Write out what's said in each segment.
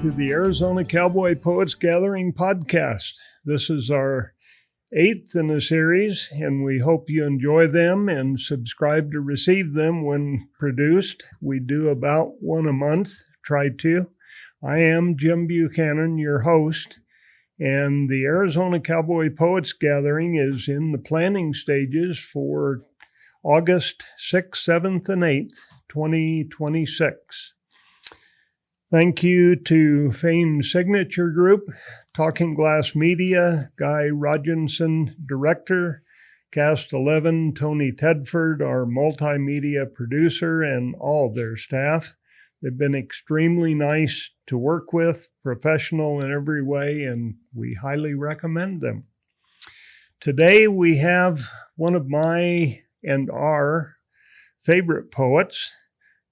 to the Arizona Cowboy Poets Gathering podcast. This is our 8th in a series, and we hope you enjoy them and subscribe to receive them when produced. We do about one a month, try to. I am Jim Buchanan, your host, and the Arizona Cowboy Poets Gathering is in the planning stages for August 6th, 7th, and 8th, 2026. Thank you to Fane's Signature Group, Talking Glass Media, Guy Rodgensen, Director, Cast 11, Tony Tedford, our multimedia producer, and all their staff. They've been extremely nice to work with, professional in every way, and we highly recommend them. Today we have one of my and our favorite poets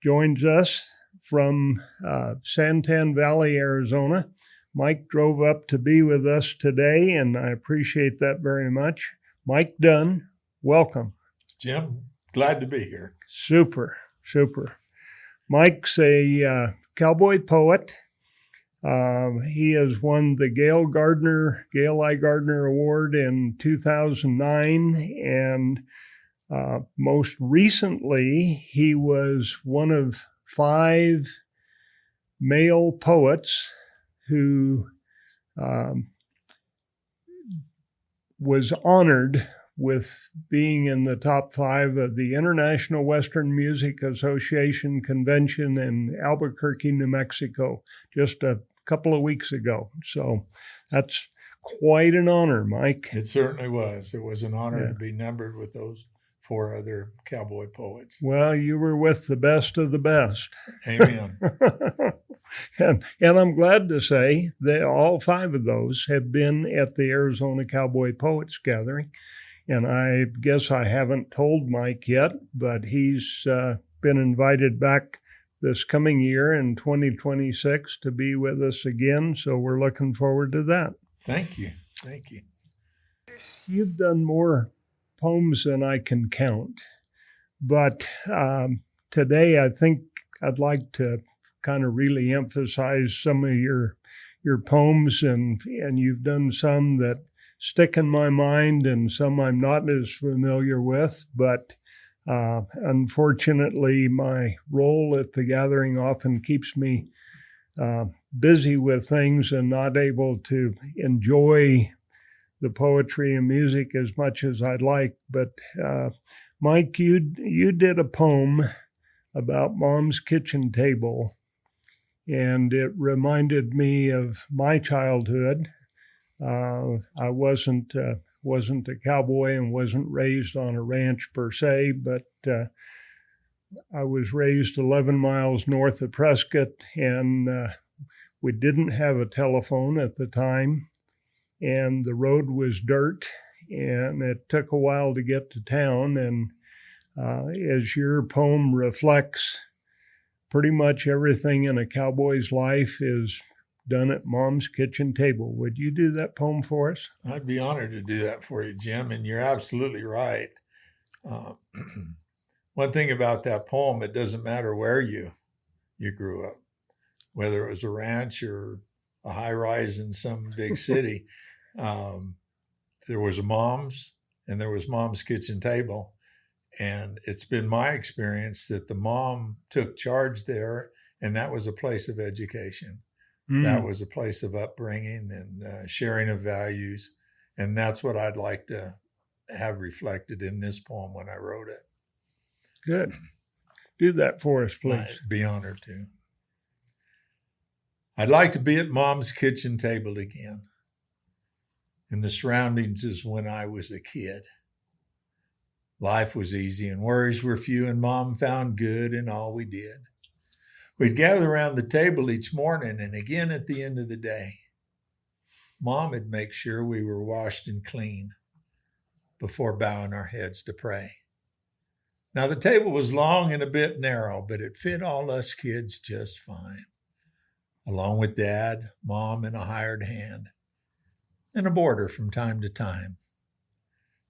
joins us from Santan Valley, Arizona. Mike drove up to be with us today, and I appreciate that very much. Mike Dunn, welcome. Jim, glad to be here. Super. Mike's a cowboy poet. He has won the Gail I. Gardner Award in 2009, and most recently, he was one of 5 male poets who was honored with being in the top 5 of the International Western Music Association convention in Albuquerque, New Mexico, just a couple of weeks ago. So that's quite an honor, Mike. It certainly was. It was an honor to be numbered with those 4 other cowboy poets. Well, you were with the best of the best. Amen. And I'm glad to say that all 5 of those have been at the Arizona Cowboy Poets Gathering. And I guess I haven't told Mike yet, but he's been invited back this coming year in 2026 to be with us again. So we're looking forward to that. Thank you. You've done more poems than I can count. But today I think I'd like to kind of really emphasize some of your poems, and you've done some that stick in my mind and some I'm not as familiar with, but unfortunately my role at the gathering often keeps me busy with things and not able to enjoy the poetry and music as much as I'd like. But Mike, you did a poem about Mom's kitchen table, and it reminded me of my childhood. I wasn't a cowboy and wasn't raised on a ranch per se, but I was raised 11 miles north of Prescott, and we didn't have a telephone at the time, and the road was dirt, and it took a while to get to town. And as your poem reflects, pretty much everything in a cowboy's life is done at Mom's kitchen table. Would you do that poem for us? I'd be honored to do that for you, Jim, and you're absolutely right. One thing about that poem, it doesn't matter where you grew up, whether it was a ranch or a high-rise in some big city. There was a Mom's, and there was Mom's kitchen table. And it's been my experience that the mom took charge there, and that was a place of education. That was a place of upbringing and sharing of values. And that's what I'd like to have reflected in this poem when I wrote it. Good. Do that for us, please. I'd be honored to. I'd like to be at Mom's kitchen table again. And the surroundings is when I was a kid. Life was easy and worries were few, and Mom found good in all we did. We'd gather around the table each morning and again at the end of the day. Mom would make sure we were washed and clean before bowing our heads to pray. Now the table was long and a bit narrow, but it fit all us kids just fine, along with Dad, Mom, and a hired hand, and a boarder from time to time.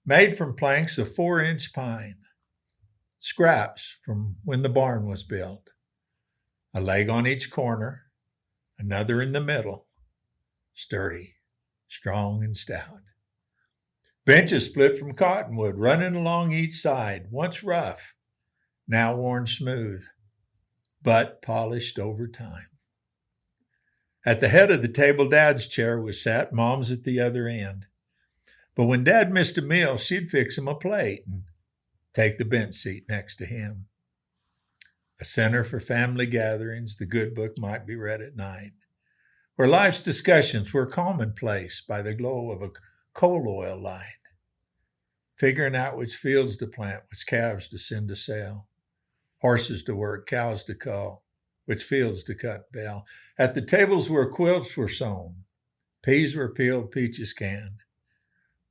Made from planks of 4-inch pine, scraps from when the barn was built, a leg on each corner, Another in the middle, sturdy, strong, and stout. Benches split from cottonwood, running along each side, once rough, now worn smooth, but polished over time. At the head of the table, Dad's chair was sat, Mom's at the other end. But when Dad missed a meal, she'd fix him a plate and take the bench seat next to him. A center for family gatherings, the good book might be read at night, where life's discussions were commonplace by the glow of a coal oil light, figuring out which fields to plant, which calves to send to sale, horses to work, cows to cull, which fields to cut and bale. At the tables where quilts were sewn, peas were peeled, peaches canned,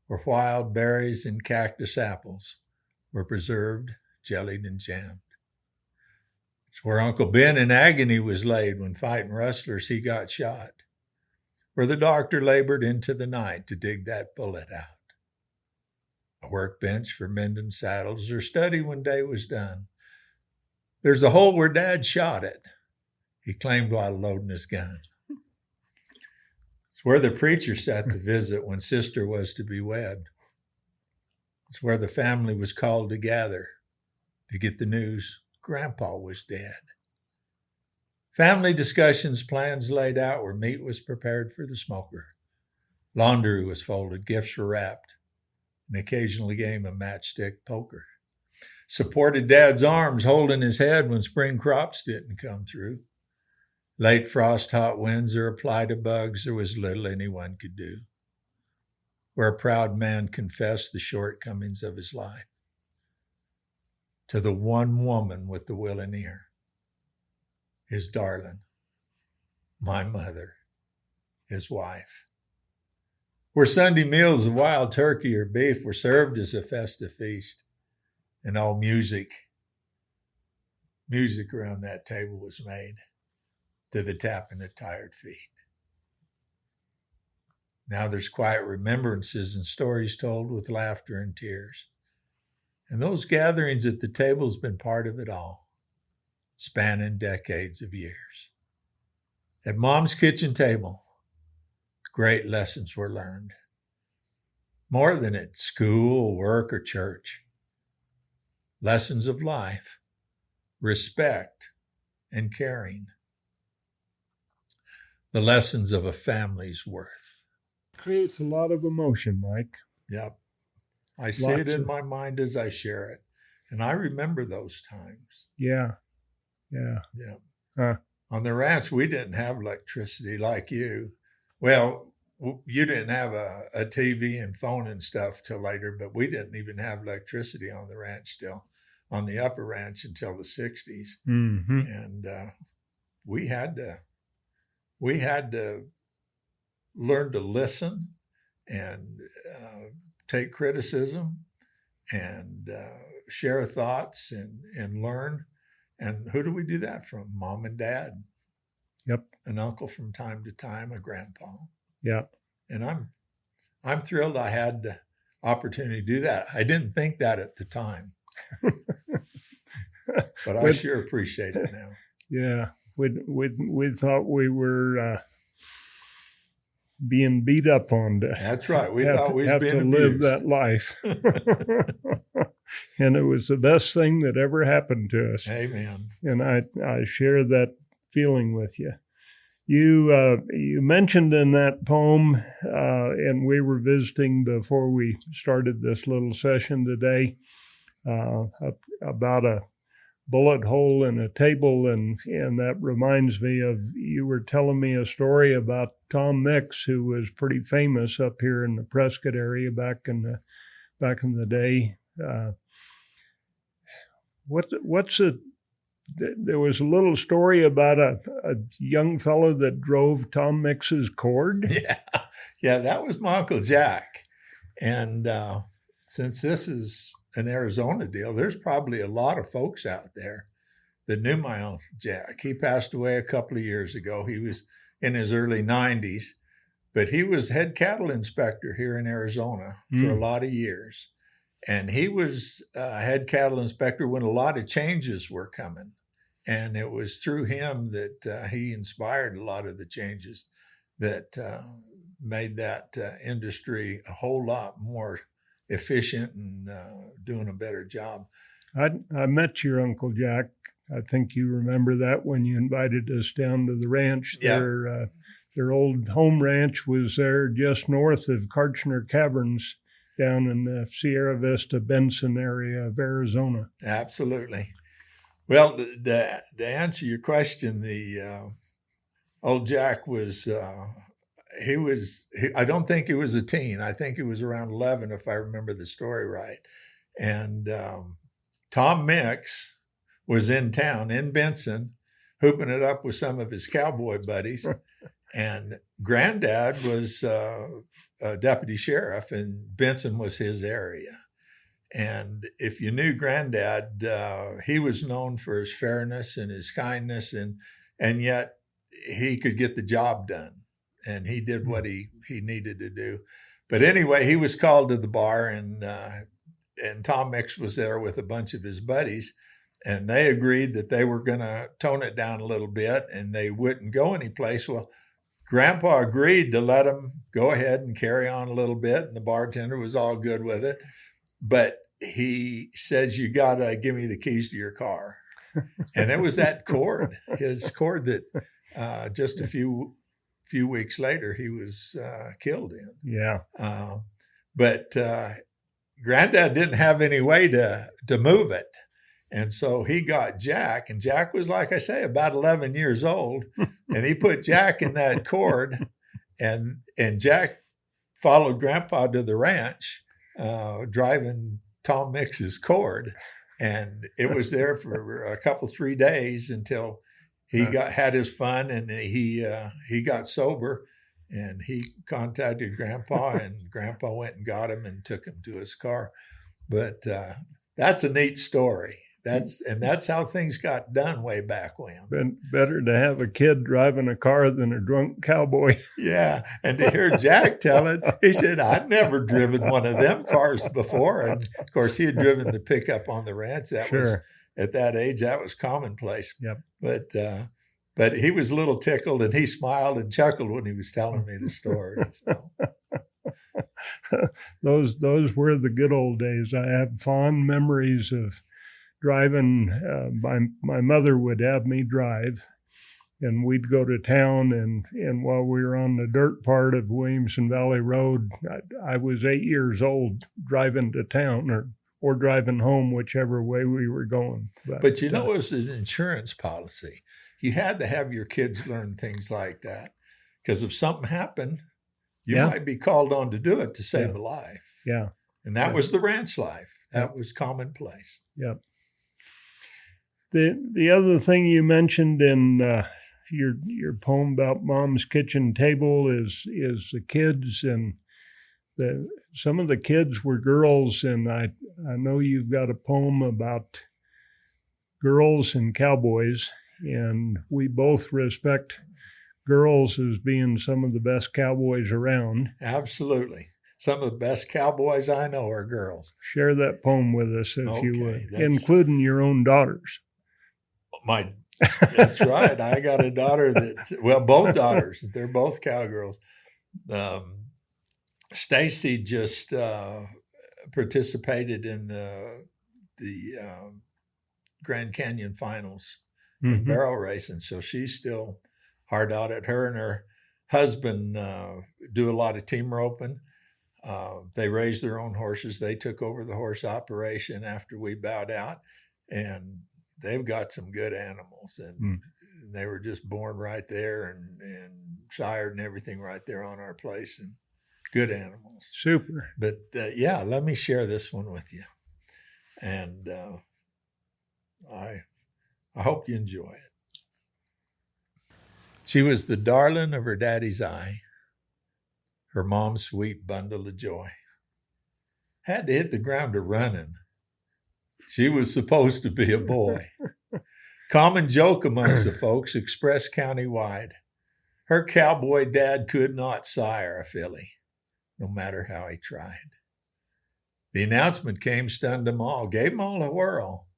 where wild berries and cactus apples were preserved, jellied, and jammed. It's where Uncle Ben in agony was laid when fighting rustlers he got shot, where the doctor labored into the night to dig that bullet out. A workbench for mending saddles or study when day was done. There's a hole where Dad shot it, he claimed while loading his gun. It's where the preacher sat to visit when sister was to be wed. It's where the family was called to gather to get the news Grandpa was dead. Family discussions, plans laid out where meat was prepared for the smoker. Laundry was folded, gifts were wrapped, and occasionally game of matchstick poker. Supported Dad's arms holding his head when spring crops didn't come through. Late frost, hot winds, or a plight of bugs, there was little anyone could do. Where a proud man confessed the shortcomings of his life to the one woman with the willing ear, his darling, my mother, his wife. Where Sunday meals of wild turkey or beef were served as a festive feast, and all music around that table was made to the tapping of tired feet. Now there's quiet remembrances and stories told with laughter and tears. And those gatherings at the table's been part of it all, spanning decades of years. At Mom's kitchen table, great lessons were learned. More than at school, work, or church. Lessons of life, respect, and caring. The lessons of a family's worth. Creates a lot of emotion, Mike. Yep. I see it in my mind as I share it. And I remember those times. Yeah. On the ranch, we didn't have electricity like you. Well, you didn't have a TV and phone and stuff till later, but we didn't even have electricity on the ranch still, on the upper ranch until the 60s. Mm-hmm. And we had to learn to listen and take criticism and share thoughts and learn. And who do we do that from? Mom and Dad. Yep. An uncle from time to time, a grandpa. Yeah. And I'm thrilled I had the opportunity to do that. I didn't think that at the time, but I sure appreciate it now. Yeah. We thought we were being beat up on to. That's right. We thought we was being to abused. live that life. And it was the best thing that ever happened to us. Amen. And I share that feeling with you. You mentioned in that poem, and we were visiting before we started this little session today, about a bullet hole in a table, and that reminds me of, you were telling me a story about Tom Mix, who was pretty famous up here in the Prescott area back in the day. There was a little story about a young fellow that drove Tom Mix's Cord. Yeah, that was my Uncle Jack. And since this is an Arizona deal, there's probably a lot of folks out there that knew my Uncle Jack. He passed away a couple of years ago. He was in his early 90s, but he was head cattle inspector here in Arizona for a lot of years. And he was head cattle inspector when a lot of changes were coming And it was through him that he inspired a lot of the changes that made that industry a whole lot more efficient and doing a better job. I met your Uncle Jack. I think you remember that when you invited us down to the ranch. Yep. Their old home ranch was there just north of Karchner Caverns down in the Sierra Vista, Benson area of Arizona. Absolutely. Well, to answer your question, the old Jack was, I don't think he was a teen. I think he was around 11, if I remember the story right. And Tom Mix was in town in Benson, hooping it up with some of his cowboy buddies. And Granddad was a deputy sheriff, and Benson was his area. And if you knew Granddad, he was known for his fairness and his kindness, and yet he could get the job done, and he did what he needed to do. But anyway, he was called to the bar, and Tom Mix was there with a bunch of his buddies, and they agreed that they were going to tone it down a little bit, and they wouldn't go anyplace. Well, Grandpa agreed to let him go ahead and carry on a little bit, and the bartender was all good with it. But he says, "You got to give me the keys to your car." And it was that cord, his cord, that just a few weeks later he was killed in. Yeah. But Granddad didn't have any way to move it. And so he got Jack, and Jack was, like I say, about 11 years old. And he put Jack in that cord, and Jack followed Grandpa to the ranch, driving Tom Mix's cord. And it was there for a couple, 3 days until he had his fun, and he got sober, and he contacted Grandpa, and Grandpa went and got him and took him to his car. But that's a neat story. That's how things got done way back when. Better to have a kid driving a car than a drunk cowboy. Yeah, and to hear Jack tell it, he said, "I'd never driven one of them cars before." And of course, he had driven the pickup on the ranch. That was, at that age, that was commonplace. Yep. But he was a little tickled, and he smiled and chuckled when he was telling me the story. So. Those were the good old days. I have fond memories of driving. My mother would have me drive, and we'd go to town, and while we were on the dirt part of Williamson Valley Road, I was 8 years old, driving to town or driving home, whichever way we were going. But it was an insurance policy. You had to have your kids learn things like that, because if something happened, you might be called on to do it to save a life. Yeah. And that was the ranch life. That was commonplace. Yep. The other thing you mentioned in your poem about Mom's kitchen table is the kids, and some of the kids were girls, and I know you've got a poem about girls and cowboys, and we both respect girls as being some of the best cowboys around. Absolutely. Some of the best cowboys I know are girls. Share that poem with us, if you would, including your own daughters. That's right. I got a daughter both daughters. They're both cowgirls. Stacy just participated in the Grand Canyon finals in barrel racing, so she's still hard out at. Her and her husband do a lot of team roping. They raised their own horses. They took over the horse operation after we bowed out, and they've got some good animals, and they were just born right there and sired and everything right there on our place, and good animals. Super. But let me share this one with you, and I hope you enjoy it. She was the darling of her daddy's eye, her mom's sweet bundle of joy. Had to hit the ground a-running. She was supposed to be a boy. Common joke amongst the folks, expressed county-wide. Her cowboy dad could not sire a filly, no matter how he tried. The announcement came, stunned them all, gave them all a whirl.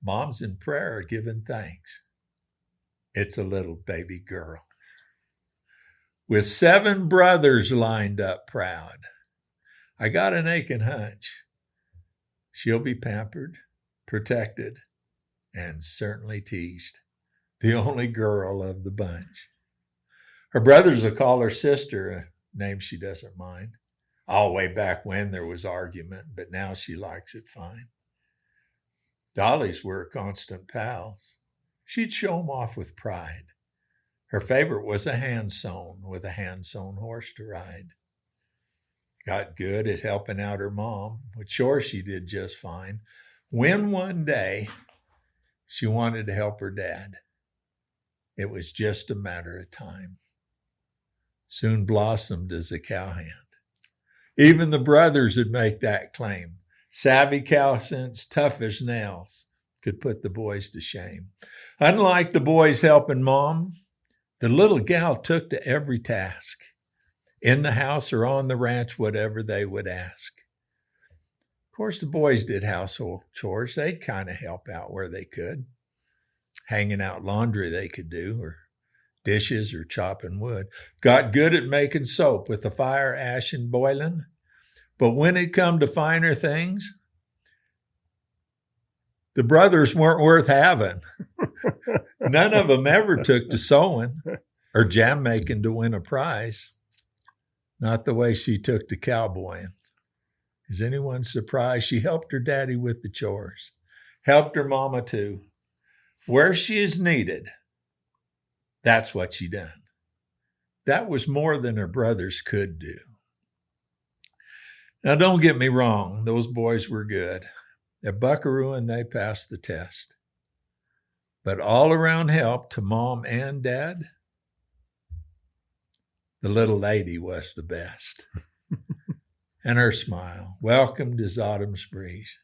Mom's in prayer giving thanks. It's a little baby girl with 7 brothers lined up proud. I got an aching hunch. She'll be pampered, protected, and certainly teased. The only girl of the bunch. Her brothers will call her sister, a name she doesn't mind. All way back when there was argument, but now she likes it fine. Dollies were constant pals. She'd show 'em off with pride. Her favorite was a hand-sewn with a hand-sewn horse to ride. Got good at helping out her mom. With chores she did just fine. When one day she wanted to help her dad, it was just a matter of time. Soon blossomed as a cowhand. Even the brothers would make that claim. Savvy cow sense, tough as nails, could put the boys to shame. Unlike the boys helping mom, the little gal took to every task. In the house or on the ranch, whatever they would ask. Of course, the boys did household chores. They'd kind of help out where they could. Hanging out laundry they could do, or dishes, or chopping wood. Got good at making soap with the fire ashin' boiling. But when it come to finer things, the brothers weren't worth having. None of them ever took to sewing or jam making to win a prize. Not the way she took to cowboying. Is anyone surprised? She helped her daddy with the chores. Helped her mama too. Where she is needed, that's what she done. That was more than her brothers could do. Now, don't get me wrong. Those boys were good. At buckarooing, they passed the test. But all around help to mom and dad, the little lady was the best. And her smile welcomed as autumn's breeze,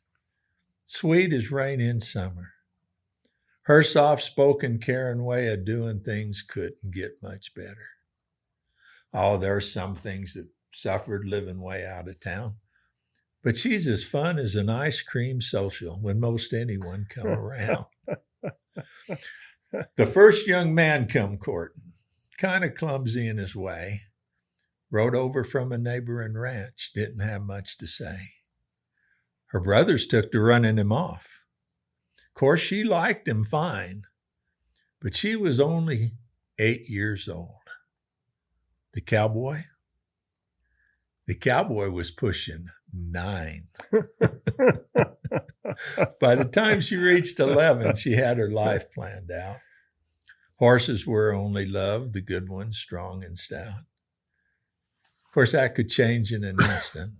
sweet as rain in summer. Her soft-spoken, caring way of doing things couldn't get much better. Oh, there are some things that suffered living way out of town. But she's as fun as an ice cream social when most anyone come around. The first young man come courting, kind of clumsy in his way. Rode over from a neighboring ranch, didn't have much to say. Her brothers took to running him off. Of course, she liked him fine, but she was only 8 years old. The cowboy was pushing 9. By the time she reached 11, she had her life planned out. Horses were her only love, the good ones, strong and stout. Of course, that could change in an instant.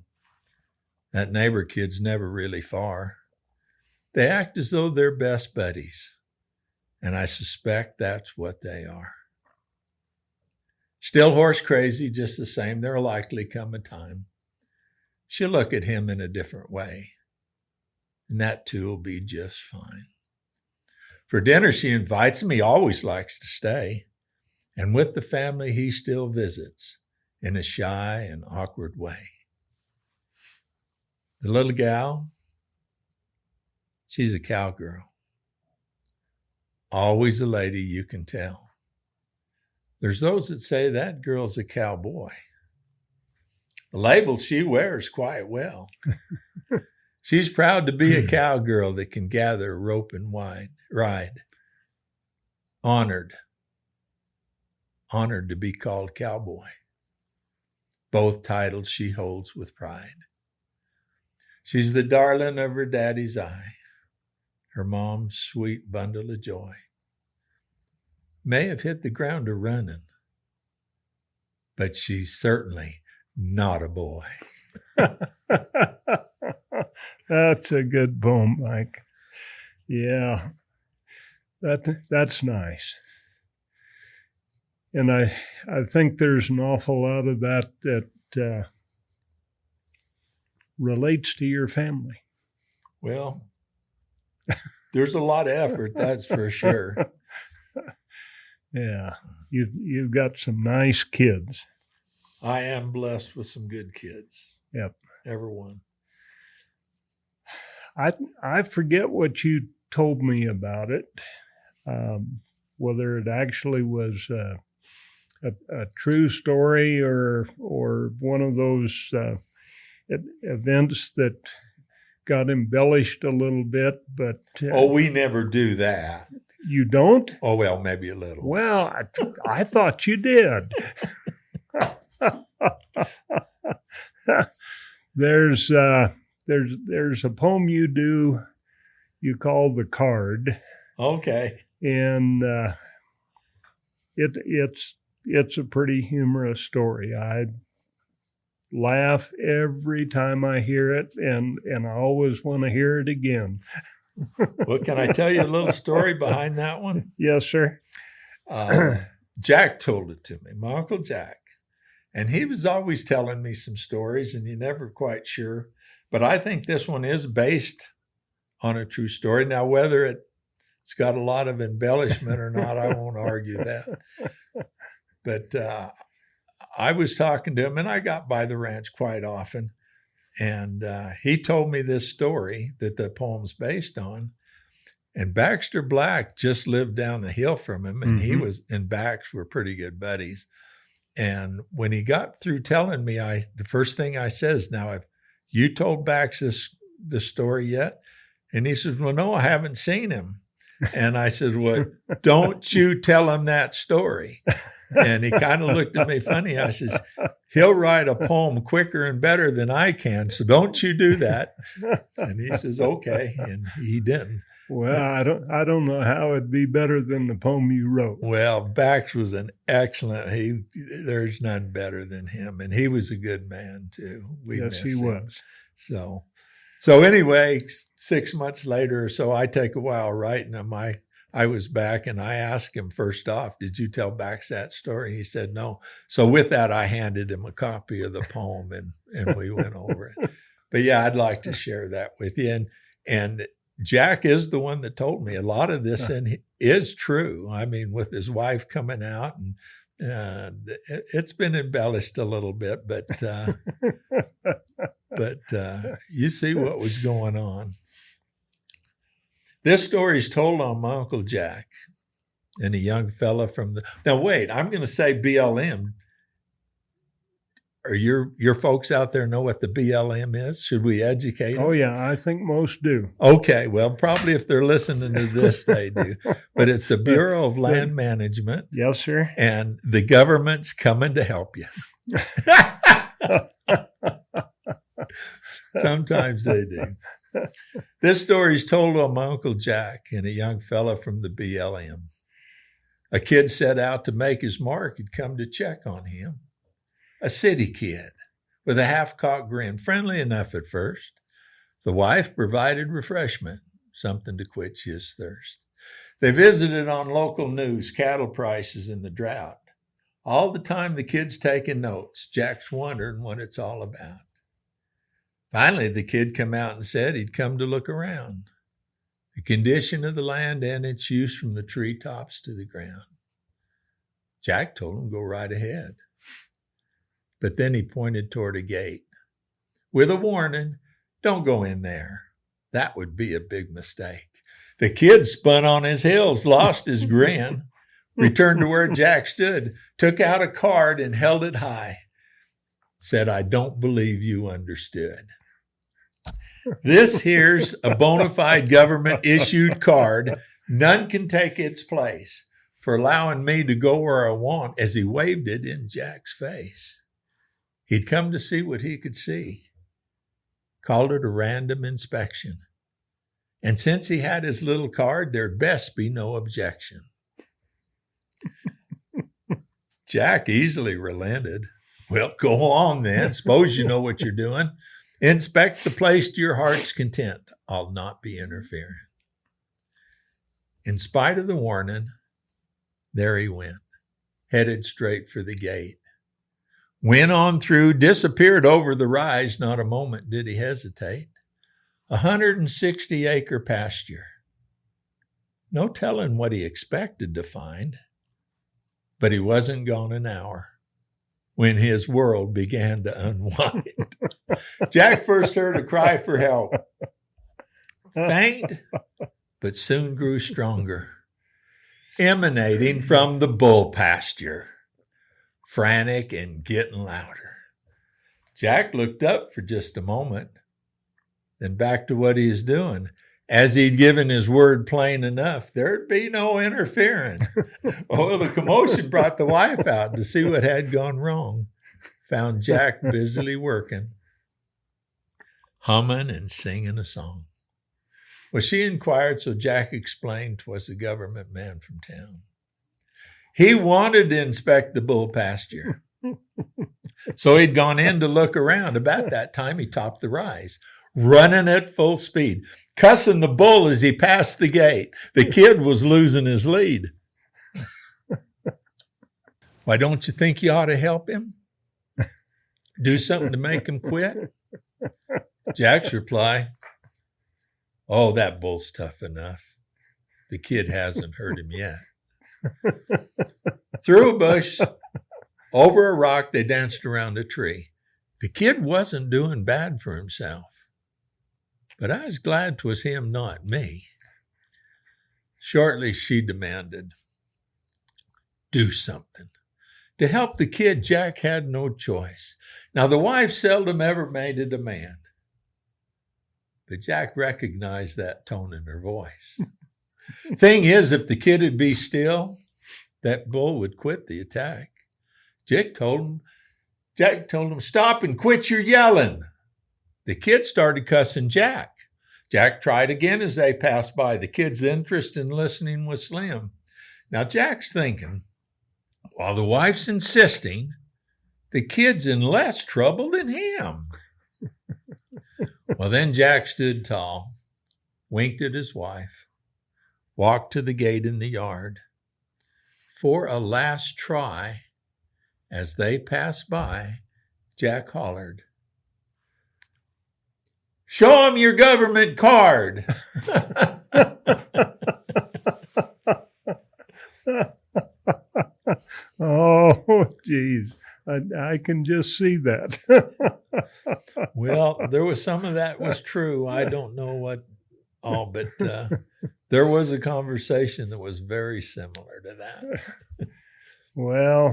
That neighbor kid's never really far. They act as though they're best buddies, and I suspect that's what they are. Still horse crazy, just the same. There'll likely come a time she'll look at him in a different way, and that too will be just fine. For dinner, she invites him. He always likes to stay, and with the family, he still visits in a shy and awkward way. The little gal, she's a cowgirl. Always a lady, you can tell. There's those that say that girl's a cowboy. The label she wears quite well. She's proud to be a cowgirl that can gather a rope and ride. Honored to be called cowboy. Both titles she holds with pride. She's the darling of her daddy's eye, her mom's sweet bundle of joy. May have hit the ground a-running, but she's certainly not a boy. That's a good poem, Mike. Yeah, that's nice. And I think there's an awful lot of that relates to your family. Well, there's a lot of effort, that's for sure. Yeah, you've got some nice kids. I am blessed with some good kids. Yep. Everyone. I forget what you told me about it. Whether it actually was a true story or one of those events that got embellished a little bit, but we never do that. You don't? Oh, well, maybe a little. Well, I thought you did. There's a poem you call The Card. Okay. And it's a pretty humorous story. I laugh every time I hear it, and I always want to hear it again. Well, can I tell you a little story behind that one? Yes, sir. Jack told it to me, my Uncle Jack. And he was always telling me some stories, and you're never quite sure. But I think this one is based on a true story. Now, whether it's got a lot of embellishment or not, I won't argue that. But I was talking to him, and I got by the ranch quite often. And he told me this story that the poem's based on. And Baxter Black just lived down the hill from him, and he was, and Bax were pretty good buddies. And when he got through telling me, the first thing I says, now, have you told Bax the story yet? And he says, well, no, I haven't seen him. And I said, well, don't you tell him that story. And he kind of looked at me funny. I says, he'll write a poem quicker and better than I can, so don't you do that. And he says, okay. And he didn't. Well, I don't know how it'd be better than the poem you wrote. Well, Bax was an excellent, there's none better than him. And he was a good man too. Yes, he was. So anyway, 6 months later or so, I take a while writing them. I was back and I asked him first off, did you tell Bax that story? And he said, no. So with that, I handed him a copy of the poem and we went over it. But yeah, I'd like to share that with you. And Jack is the one that told me a lot of this is true. I mean, with his wife coming out, and it's been embellished a little bit, but you see what was going on. This story is told on my Uncle Jack and a young fella now wait, I'm going to say BLM. Are your folks out there know what the BLM is? Should we educate them? Oh, yeah, I think most do. Okay, well, probably if they're listening to this, they do. But it's the Bureau of Land Management. Yes, sir. And the government's coming to help you. Sometimes they do. This story is told on my Uncle Jack and a young fella from the BLM. A kid set out to make his mark. He'd come to check on him. A city kid with a half-cocked grin, friendly enough at first. The wife provided refreshment, something to quench his thirst. They visited on local news, cattle prices and the drought. All the time the kid's taking notes. Jack's wondering what it's all about. Finally, the kid come out and said he'd come to look around. The condition of the land and its use from the treetops to the ground. Jack told him, go right ahead. But then he pointed toward a gate with a warning, don't go in there. That would be a big mistake. The kid spun on his heels, lost his grin, returned to where Jack stood, took out a card and held it high, said, I don't believe you understood. This here's a bona fide government issued card. None can take its place for allowing me to go where I want, as he waved it in Jack's face. He'd come to see what he could see, called it a random inspection. And since he had his little card, there'd best be no objection. Jack easily relented. Well, go on then. Suppose you know what you're doing. Inspect the place to your heart's content. I'll not be interfering. In spite of the warning, there he went, headed straight for the gate. Went on through, disappeared over the rise. Not a moment did he hesitate. 160-acre pasture. No telling what he expected to find, but he wasn't gone an hour when his world began to unwind. Jack first heard a cry for help. Faint, but soon grew stronger, emanating from the bull pasture, frantic and getting louder. Jack looked up for just a moment, then back to what he was doing. As he'd given his word plain enough, there'd be no interfering. Oh, the commotion brought the wife out to see what had gone wrong. Found Jack busily working, humming and singing a song. Well, she inquired, so Jack explained 'twas the government man from town. He wanted to inspect the bull pasture. So he'd gone in to look around. About that time, he topped the rise, running at full speed, cussing the bull as he passed the gate. The kid was losing his lead. Why, don't you think you ought to help him? Do something to make him quit? Jack's reply, oh, that bull's tough enough. The kid hasn't hurt him yet. Through a bush, over a rock, they danced around a tree. The kid wasn't doing bad for himself, but I was glad 'twas him, not me. Shortly, she demanded, do something. To help the kid, Jack had no choice. Now, the wife seldom ever made a demand, but Jack recognized that tone in her voice. Thing is, if the kid would be still, that bull would quit the attack. Jack told him, stop and quit your yelling. The kid started cussing Jack. Jack tried again as they passed by. The kid's interest in listening was slim. Now Jack's thinking, while the wife's insisting, the kid's in less trouble than him. Well, then Jack stood tall, winked at his wife, walked to the gate in the yard. For a last try, as they passed by, Jack hollered, show 'em your government card. Oh, geez. I can just see that. Well, there was some of that was true. I don't know what all, but there was a conversation that was very similar to that. Well,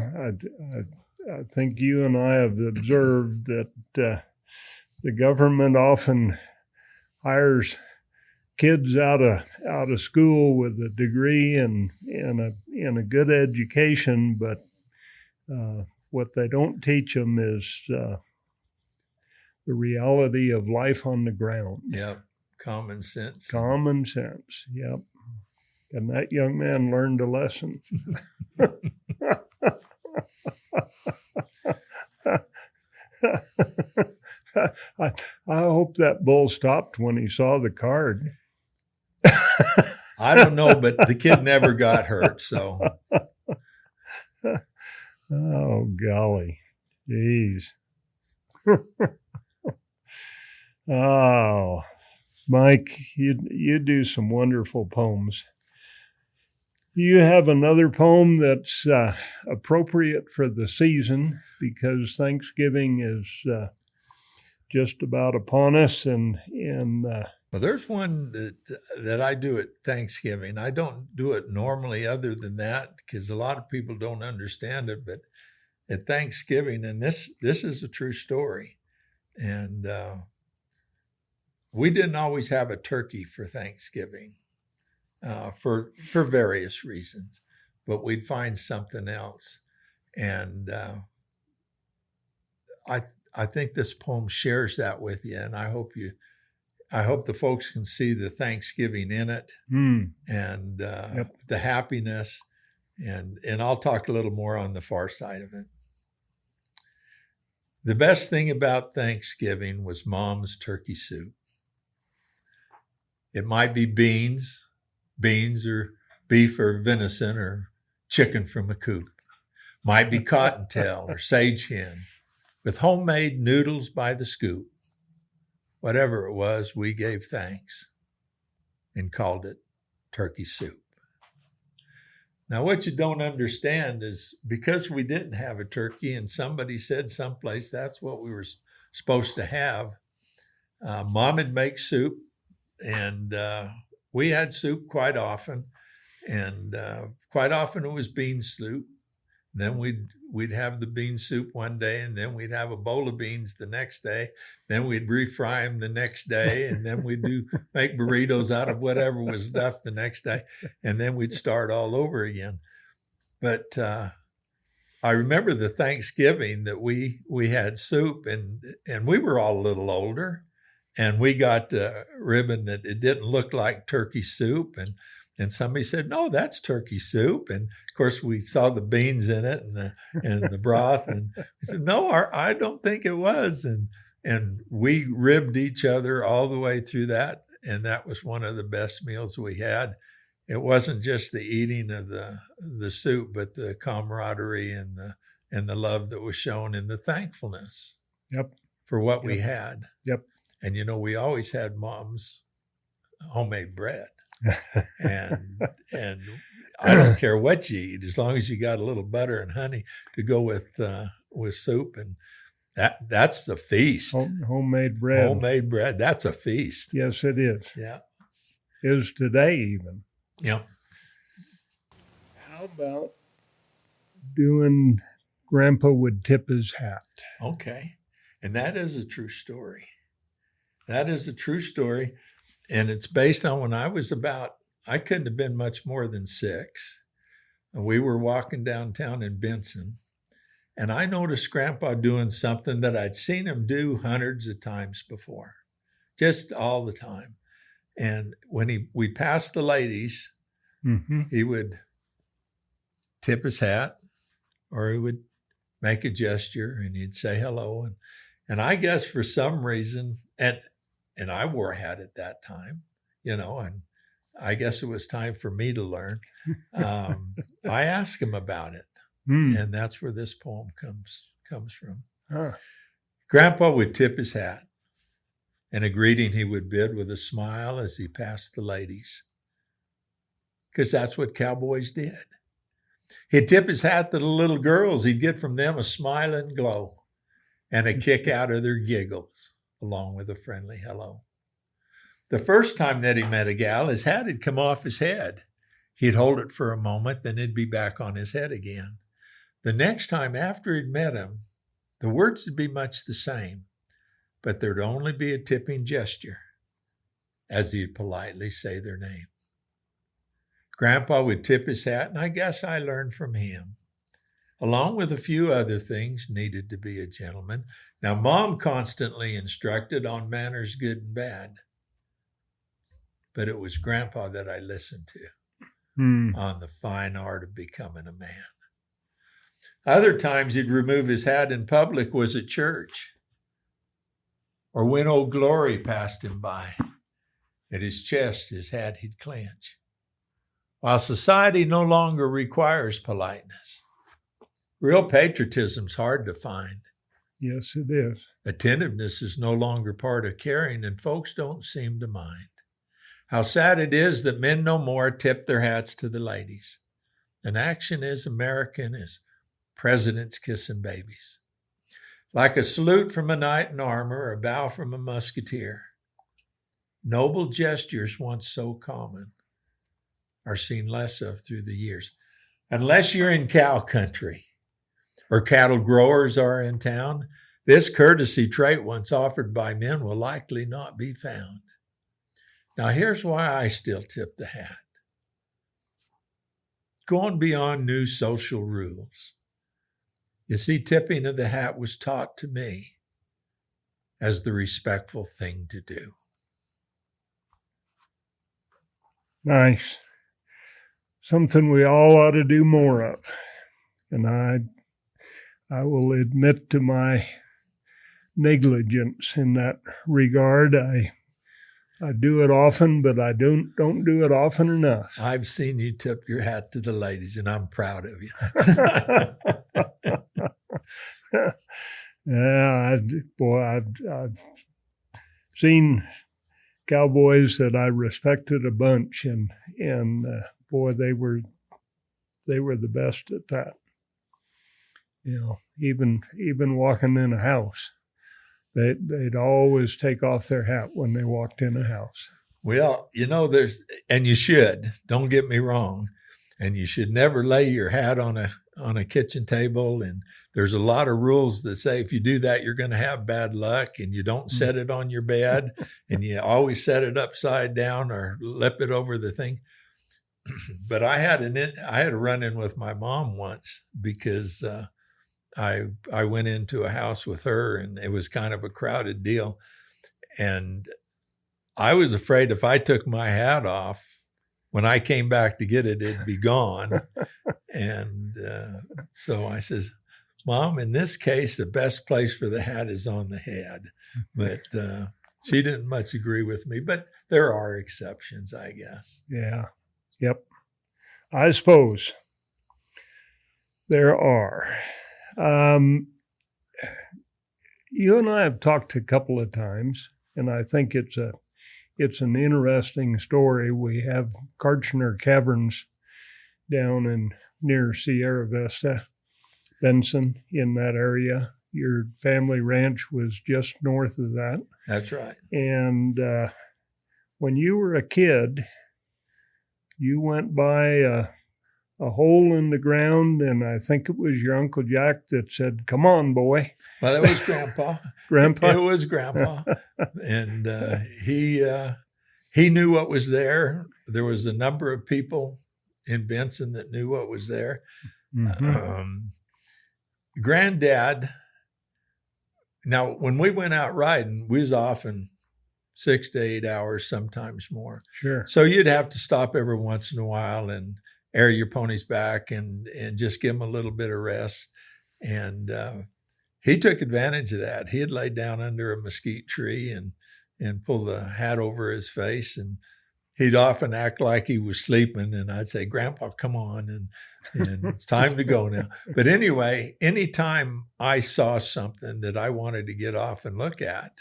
I think you and I have observed that the government often hires kids out of school with a degree and a good education, but what they don't teach them is the reality of life on the ground. Yep, common sense. Common sense, yep. And that young man learned a lesson. I hope that bull stopped when he saw the card. I don't know, but the kid never got hurt, so. Oh, golly. Jeez. Oh, Mike, you do some wonderful poems. You have another poem that's appropriate for the season because Thanksgiving is just about upon us, and well, there's one that I do at Thanksgiving. I don't do it normally other than that because a lot of people don't understand it, but at Thanksgiving, and this is a true story, and we didn't always have a turkey for Thanksgiving for various reasons, but we'd find something else, and I think this poem shares that with you, and I hope the folks can see the Thanksgiving in it and Yep. the happiness, and I'll talk a little more on the far side of it. The best thing about Thanksgiving was Mom's turkey soup. It might be beans or beef or venison or chicken from a coop. Might be cottontail or sage hen with homemade noodles by the scoop. Whatever it was, we gave thanks and called it turkey soup. Now, what you don't understand is because we didn't have a turkey and somebody said someplace that's what we were supposed to have, Mom would make soup and we had soup quite often, and quite often it was bean soup. Then we'd have the bean soup one day, and then we'd have a bowl of beans the next day. Then we'd refry them the next day, and then we'd make burritos out of whatever was left the next day, and then we'd start all over again. But I remember the Thanksgiving that we had soup, and we were all a little older, and we got a ribbon that it didn't look like turkey soup, and somebody said, "No, that's turkey soup." And of course, we saw the beans in it and the broth, and we said, "No, I don't think it was." And we ribbed each other all the way through that, and that was one of the best meals we had. It wasn't just the eating of the soup, but the camaraderie and the love that was shown, and the thankfulness for what we had. And we always had Mom's homemade bread. and I don't care what you eat, as long as you got a little butter and honey to go with soup, and that's a feast. Homemade bread. Homemade bread. That's a feast. Yes, it is. Yeah. Is today even. Yeah. How about doing Grandpa would tip his hat? Okay. And that is a true story. That is a true story. And it's based on when I couldn't have been much more than 6. And we were walking downtown in Benson. And I noticed Grandpa doing something that I'd seen him do hundreds of times before, just all the time. And when we passed the ladies, he would tip his hat, or he would make a gesture, and he'd say hello. And I guess for some reason, and I wore a hat at that time, and I guess it was time for me to learn. I asked him about it, and that's where this poem comes from. Grandpa would tip his hat, and a greeting he would bid with a smile as he passed the ladies, because that's what cowboys did. He'd tip his hat to the little girls. He'd get from them a smile and glow and a kick out of their giggles, along with a friendly hello. The first time that he met a gal, his hat had come off his head. He'd hold it for a moment, then it'd be back on his head again. The next time after he'd met him, the words would be much the same, but there'd only be a tipping gesture as he'd politely say their name. Grandpa would tip his hat, and I guess I learned from him, along with a few other things needed to be a gentleman. Now, Mom constantly instructed on manners good and bad, but it was Grandpa that I listened to on the fine art of becoming a man. Other times he'd remove his hat in public was at church, or when Old Glory passed him by. At his chest, his hat he'd clench. While society no longer requires politeness, real patriotism's hard to find. Yes, it is. Attentiveness is no longer part of caring, and folks don't seem to mind. How sad it is that men no more tip their hats to the ladies. An action as American as presidents kissing babies. Like a salute from a knight in armor, or a bow from a musketeer. Noble gestures once so common are seen less of through the years. Unless you're in cow country or cattle growers are in town, this courtesy trait once offered by men will likely not be found. Now, here's why I still tip the hat. Going beyond new social rules. You see, tipping of the hat was taught to me as the respectful thing to do. Nice. Something we all ought to do more of. And I will admit to my negligence in that regard. I do it often, but I don't do it often enough. I've seen you tip your hat to the ladies, and I'm proud of you. Yeah, I've seen cowboys that I respected a bunch, and boy, they were the best at that. Even walking in a house, they'd always take off their hat when they walked in a house. Well, and you should, don't get me wrong. And you should never lay your hat on a kitchen table. And there's a lot of rules that say if you do that, you're going to have bad luck, and you don't set it on your bed, and you always set it upside down or lip it over the thing. But I had a run-in with my mom once because I went into a house with her, and it was kind of a crowded deal. And I was afraid if I took my hat off, when I came back to get it, it'd be gone. And so I says, Mom, in this case, the best place for the hat is on the head. But she didn't much agree with me, but there are exceptions, I guess. Yeah. Yep. I suppose there are. You and I have talked a couple of times, and I think it's an interesting story. We have Kartchner Caverns down near Sierra Vista, Benson, in that area. Your family ranch was just north of that. That's right. And when you were a kid, you went by a hole in the ground, and I think it was your Uncle Jack that said, "Come on, boy." Well, that was Grandpa. Grandpa? It was Grandpa. And he knew what was there. There was a number of people in Benson that knew what was there. Mm-hmm. Granddad, now when we went out riding, we was often 6 to 8 hours, sometimes more. Sure. So you'd have to stop every once in a while and air your pony's back and just give them a little bit of rest. And he took advantage of that. He'd lay down under a mesquite tree and pull the hat over his face, and he'd often act like he was sleeping. And I'd say, Grandpa, come on, and it's time to go now. But anyway, anytime I saw something that I wanted to get off and look at,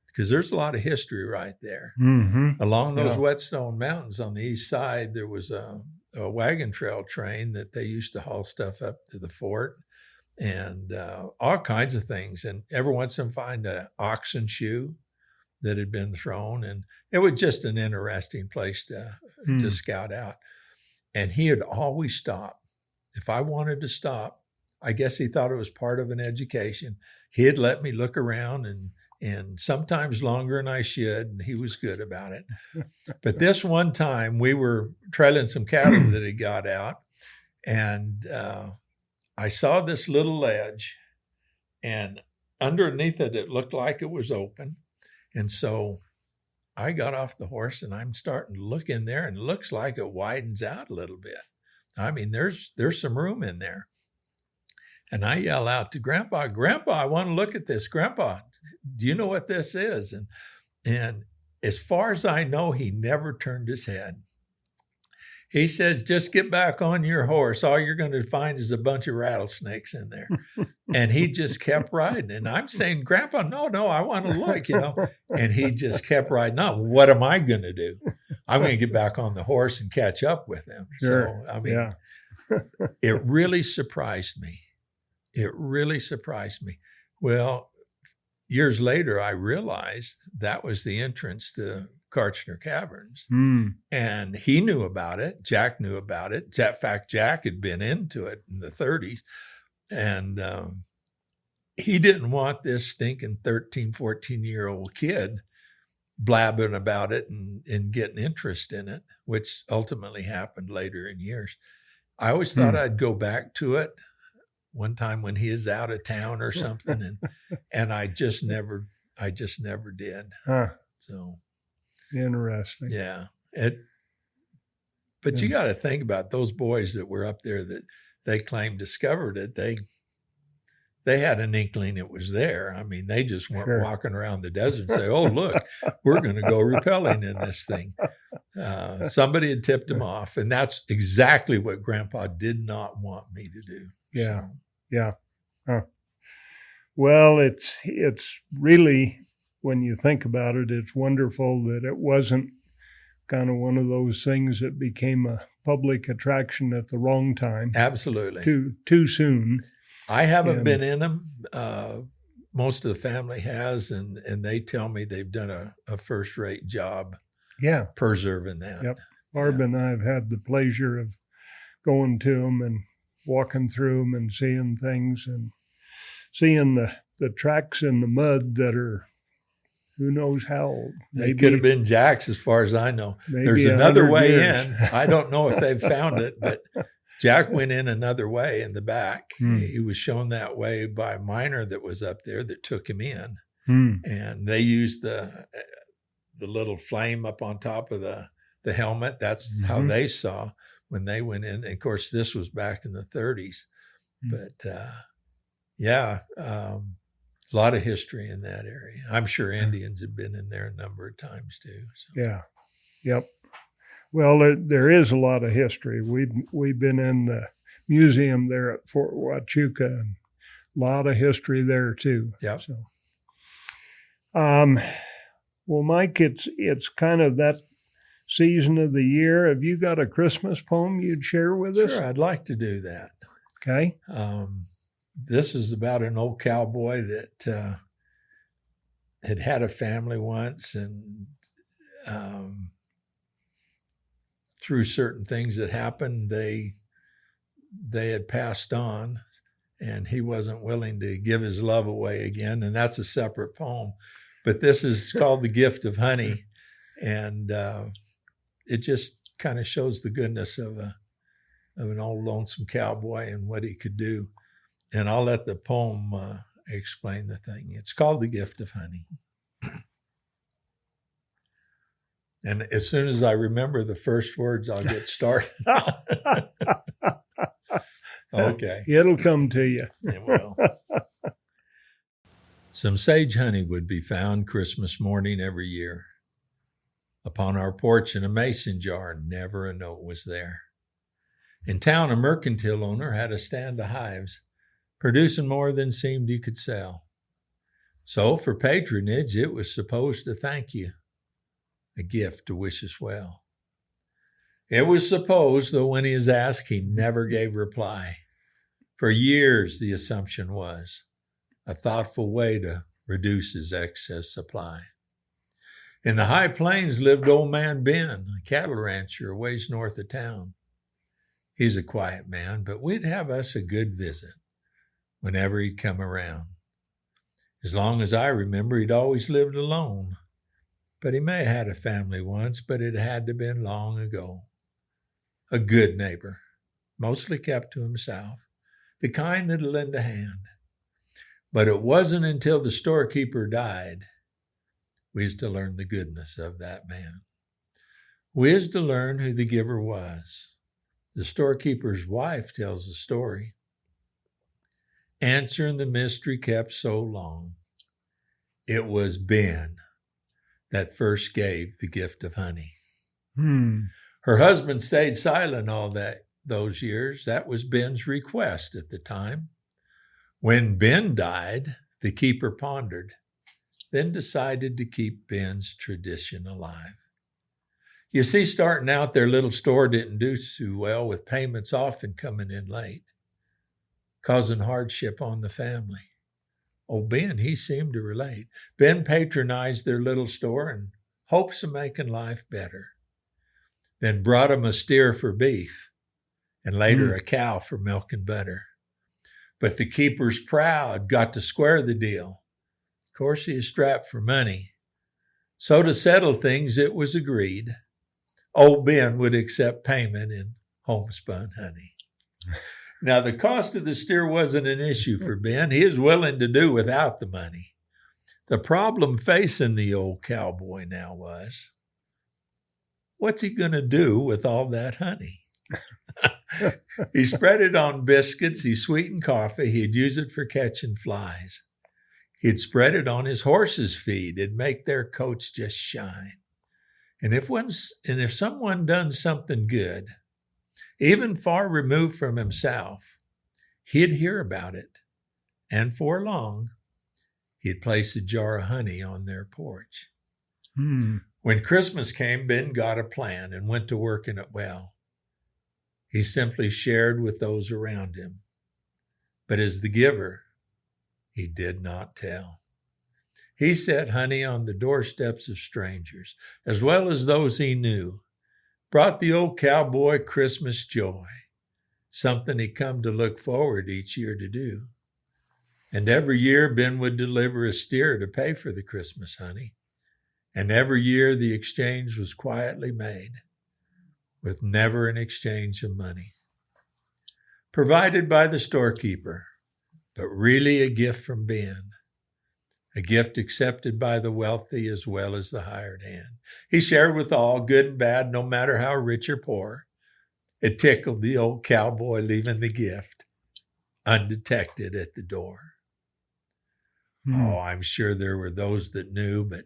because there's a lot of history right there. Mm-hmm. Along those Whetstone Mountains on the east side, there was a wagon trail train that they used to haul stuff up to the fort, and all kinds of things. And every once in a while find an oxen shoe that had been thrown. And it was just an interesting place to scout out. And he had always stopped. If I wanted to stop, I guess he thought it was part of an education. He'd let me look around and sometimes longer than I should, and he was good about it. But this one time, we were trailing some cattle that had got out, and I saw this little ledge, and underneath it, it looked like it was open. And so I got off the horse, and I'm starting to look in there, and it looks like it widens out a little bit. I mean, there's some room in there. And I yell out to Grandpa, Grandpa, I want to look at this. Grandpa, do you know what this is? And as far as I know, he never turned his head. He says, just get back on your horse. All you're going to find is a bunch of rattlesnakes in there. And he just kept riding. And I'm saying, Grandpa, no, I want to look, And he just kept riding on. What am I going to do? I'm going to get back on the horse and catch up with him. Sure. So, I mean, it really surprised me. It really surprised me. Well, years later, I realized that was the entrance to Kartchner Caverns. And he knew about it. Jack knew about it. In fact, Jack had been into it in the 30s. And he didn't want this stinking 13, 14-year-old kid blabbing about it and getting interest in it, which ultimately happened later in years. I always thought I'd go back to it one time when he is out of town or something. And I just never did. So interesting. Yeah. But you got to think about those boys that were up there that they claimed discovered it. They had an inkling it was there. I mean, they just weren't walking around the desert and say, oh, look, we're going to go rappelling in this thing. Somebody had tipped them off. And that's exactly what Grandpa did not want me to do. Yeah. So. Yeah. Well, it's really, when you think about it, it's wonderful that it wasn't kind of one of those things that became a public attraction at the wrong time. Absolutely. Too soon. I haven't been in them. Most of the family has, and they tell me they've done a first-rate job Yeah. preserving that. Yep. Barb and I have had the pleasure of going to them and walking through them and seeing things and seeing the tracks in the mud that are who knows how old. They could have been Jack's as far as I know. Maybe There's another 100 way years. in. I don't know if they've found it, but Jack went in another way in the back. He was shown that way by a miner that was up there that took him in. And they used the little flame up on top of the helmet. That's how they saw when they went in. And of course, this was back in the 30s. But a lot of history in that area. I'm sure Indians have been in there a number of times too. So. Yeah. Yep. Well, there is a lot of history. We've been in the museum there at Fort Huachuca, and a lot of history there too. Yep. So, well, Mike, it's kind of that season of the year. Have you got a Christmas poem you'd share with us? Sure, I'd like to do that. Okay. This is about an old cowboy that had a family once, and through certain things that happened, they had passed on, and he wasn't willing to give his love away again. And that's a separate poem. But this is called The Gift of Honey, and it just kind of shows the goodness of an old lonesome cowboy and what he could do. And I'll let the poem explain the thing. It's called The Gift of Honey. And as soon as I remember the first words, I'll get started. Okay. It'll come to you. It will. Some sage honey would be found Christmas morning every year. Upon our porch in a mason jar, never a note was there. In town, a mercantile owner had a stand of hives, producing more than seemed you could sell. So for patronage, it was supposed to thank you, a gift to wish us well. It was supposed, though when he is asked, he never gave reply. For years, the assumption was a thoughtful way to reduce his excess supply. In the high plains lived old man Ben, a cattle rancher a ways north of town. He's a quiet man, but we'd have us a good visit whenever he'd come around. As long as I remember, he'd always lived alone. But he may have had a family once, but it had to have been long ago. A good neighbor, mostly kept to himself, the kind that'd lend a hand. But it wasn't until the storekeeper died we was to learn the goodness of that man. We was to learn who the giver was. The storekeeper's wife tells the story, answering the mystery kept so long. It was Ben that first gave the gift of honey. Her husband stayed silent all those years. That was Ben's request at the time. When Ben died, the keeper pondered, then decided to keep Ben's tradition alive. You see, starting out, their little store didn't do too well, with payments often coming in late, causing hardship on the family. Oh, Ben, he seemed to relate. Ben patronized their little store in hopes of making life better. Then brought him a steer for beef, and later a cow for milk and butter. But the keeper's proud, got to square the deal. Of course, he is strapped for money. So to settle things, it was agreed. Old Ben would accept payment in homespun honey. Now, the cost of the steer wasn't an issue for Ben. He was willing to do without the money. The problem facing the old cowboy now was, what's he going to do with all that honey? He spread it on biscuits. He sweetened coffee. He'd use it for catching flies. He'd spread it on his horse's feed. It'd make their coats just shine. And if someone done something good, even far removed from himself, he'd hear about it. And for long, he'd place a jar of honey on their porch. When Christmas came, Ben got a plan and went to work in it well. He simply shared with those around him. But as the giver, he did not tell. He set honey on the doorsteps of strangers, as well as those he knew. Brought the old cowboy Christmas joy, something he come to look forward each year to do. And every year Ben would deliver a steer to pay for the Christmas honey. And every year the exchange was quietly made, with never an exchange of money. Provided by the storekeeper, but really a gift from Ben. A gift accepted by the wealthy as well as the hired hand. He shared with all, good and bad, no matter how rich or poor. It tickled the old cowboy leaving the gift undetected at the door. Oh, I'm sure there were those that knew, but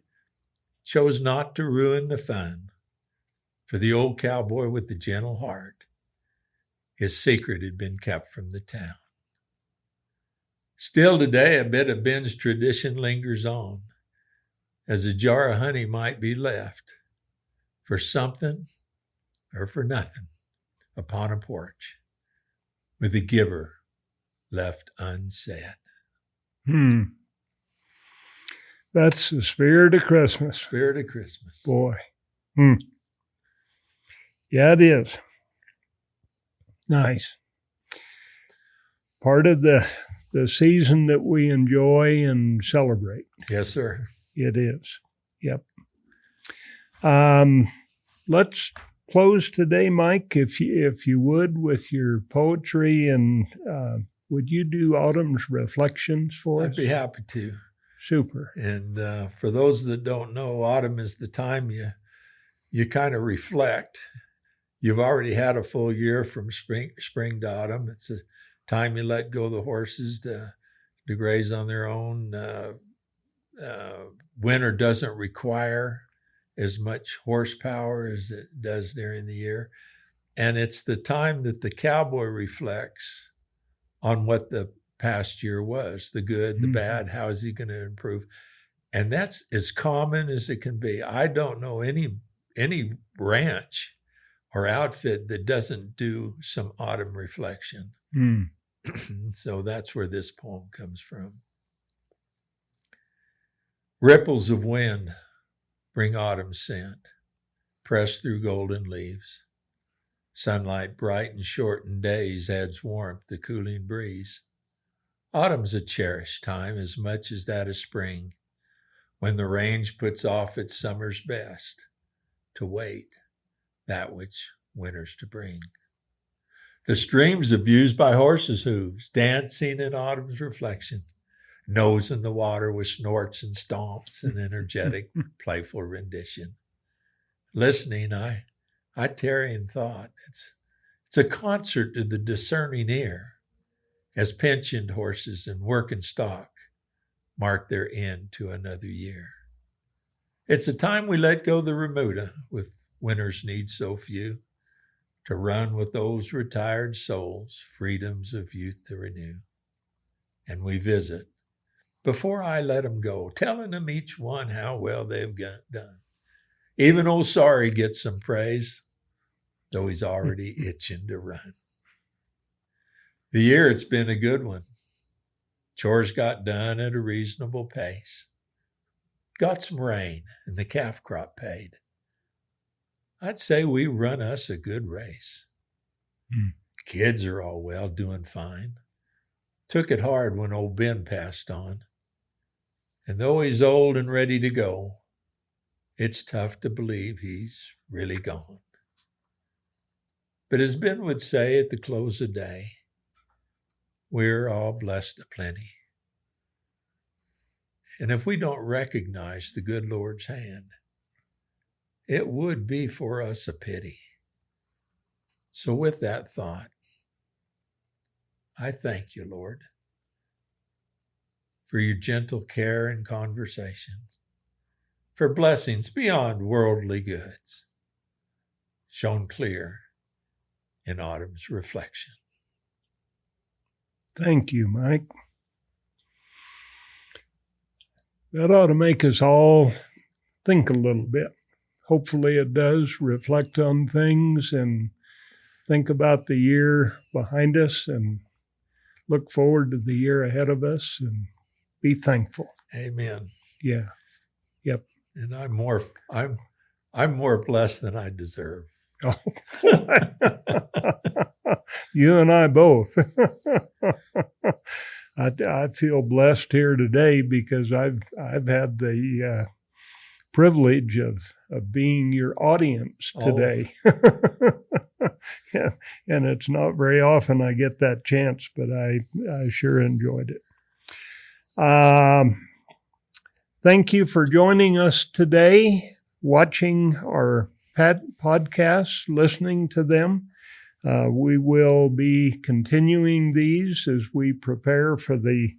chose not to ruin the fun. For the old cowboy with the gentle heart, his secret had been kept from the town. Still today, a bit of Ben's tradition lingers on, as a jar of honey might be left for something or for nothing upon a porch, with the giver left unsaid. That's the spirit of Christmas. Spirit of Christmas. Boy. Yeah, it is. Nice. Part of the season that we enjoy and celebrate. Yes, sir. It is. Yep. Let's close today, Mike, if you would, with your poetry, and would you do Autumn's Reflections for us? I'd be happy to. Super. And for those that don't know, autumn is the time you kind of reflect. You've already had a full year from spring to autumn. It's a time you let go the horses to graze on their own. Winter doesn't require as much horsepower as it does during the year. And it's the time that the cowboy reflects on what the past year was, the good, the bad, how is he going to improve? And that's as common as it can be. I don't know any ranch or outfit that doesn't do some autumn reflection. So that's where this poem comes from. Ripples of wind bring autumn scent, press through golden leaves. Sunlight bright and shortened days adds warmth to cooling breeze. Autumn's a cherished time as much as that of spring, when the range puts off its summer's best to wait that which winter's to bring. The streams abused by horses' hooves, dancing in autumn's reflection, nose in the water with snorts and stomps and energetic, playful rendition. Listening, I tarry in thought. It's a concert to the discerning ear, as pensioned horses and working stock mark their end to another year. It's a time we let go the remuda with winter's needs so few, to run with those retired souls, freedoms of youth to renew. And we visit, before I let them go, telling them each one how well they've done. Even old Sorry gets some praise, though he's already itching to run. The year, it's been a good one. Chores got done at a reasonable pace. Got some rain and the calf crop paid. I'd say we run us a good race. Kids are all well, doing fine. Took it hard when old Ben passed on. And though he's old and ready to go, it's tough to believe he's really gone. But as Ben would say at the close of day, we're all blessed aplenty. And if we don't recognize the good Lord's hand, it would be for us a pity. So with that thought, I thank you, Lord, for your gentle care and conversation, for blessings beyond worldly goods, shown clear in autumn's reflection. Thank you, Mike. That ought to make us all think a little bit. Hopefully it does, reflect on things and think about the year behind us and look forward to the year ahead of us and be thankful. Amen. Yeah. Yep. And I'm more blessed than I deserve. Oh, you and I both. I feel blessed here today because I've had the privilege of being your audience today. Yeah, and it's not very often I get that chance, but I sure enjoyed it. Thank you for joining us today, watching our podcasts, listening to them. We will be continuing these as we prepare for the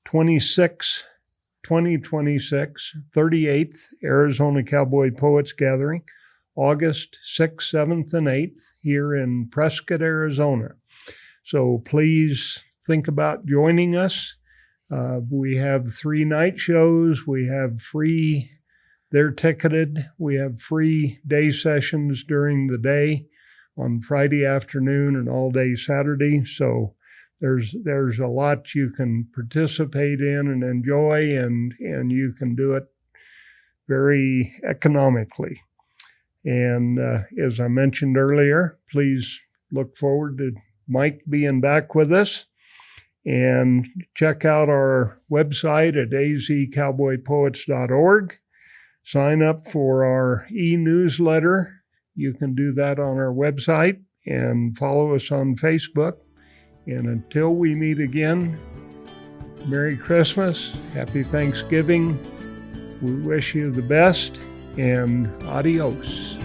2026 38th Arizona Cowboy Poets Gathering, August 6th, 7th, and 8th here in Prescott, Arizona. So please think about joining us. We have 3 night shows. We have free, they're ticketed. We have free day sessions during the day on Friday afternoon and all day Saturday. So there's a lot you can participate in and enjoy, and you can do it very economically. And as I mentioned earlier, please look forward to Mike being back with us. And check out our website at azcowboypoets.org. Sign up for our e-newsletter. You can do that on our website, and follow us on Facebook. And until we meet again, Merry Christmas, Happy Thanksgiving. We wish you the best, and adios.